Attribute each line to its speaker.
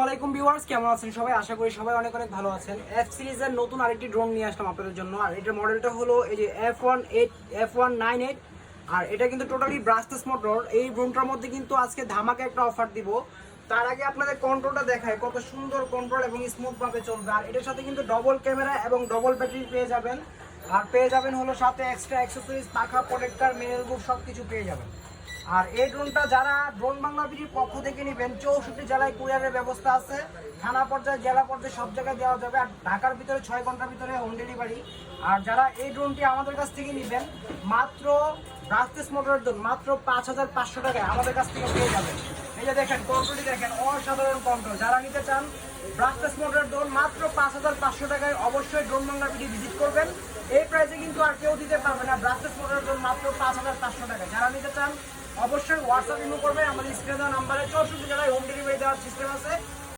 Speaker 1: আলাইকুম ভিউয়ার্স, কেমন আছেন সবাই? আশা করি সবাই অনেক অনেক ভালো আছেন। এফ সিরিজের নতুন আরেকটি ড্রোন নিয়ে আসলাম আপনাদের জন্য। আর এটার মডেলটা হলো এই যে F198। আর এটা কিন্তু টোটালি ব্রাশলেস মোটর। এই ড্রোনটার মধ্যে কিন্তু আজকে ধামাকা একটা অফার দিব। তার আগে আপনাদের কন্ট্রোলটা দেখায়, কত সুন্দর কন্ট্রোল এবং স্মুথ ভাবে চলবে। আর এটার সাথে কিন্তু ডবল ক্যামেরা এবং ডবল ব্যাটারি পেয়ে যাবেন। আর পেয়ে যাবেন হলো সাথে এক্সট্রা অ্যাক্সেসরিজ, পাখা, প্রোটেক্টর, মেল বুক সবকিছু পেয়ে যাবেন। আর এই ড্রোনটা যারা ড্রোন বাংলাদেশের পক্ষ থেকে নেবেন, 64 জেলায় কুরিয়ারের ব্যবস্থা আছে। থানা পর্যায়ে, জেলা পর্যায়ে সব জায়গায় দেওয়া যাবে। আর ঢাকার ভিতরে 6 ঘন্টার ভিতরে হোম ডেলিভারি। আর যারা এই ড্রোনটি আমাদের কাছ থেকে নেবেন, মাত্র ব্রাশলেস মোটরের ড্রোন মাত্র 5500 টাকায় আমাদের কাছ থেকে পেয়ে যাবেন। এই যে দেখেন, কন্ট্রোলটি দেখেন, অসাধারণ কন্ট্রোল। যারা নিতে চান ব্রাশলেস মোটরের ড্রোন মাত্র 5500 টাকায়, অবশ্যই ড্রোন বাংলা ভিজিট করবেন। এই প্রাইসে কিন্তু আর কেউ দিতে পারবে না। ব্রাশলেস মোটরের ড্রোন মাত্র 5500 টাকায়। যারা নিতে চান অবশ্যই হোয়াটসঅ্যাপ ইমো করবে। আমাদের স্ক্রিনে দেওয়া নাম্বারে 64 জেলায় হোম ডেলিভারি দেওয়ার সিস্টেম আছে।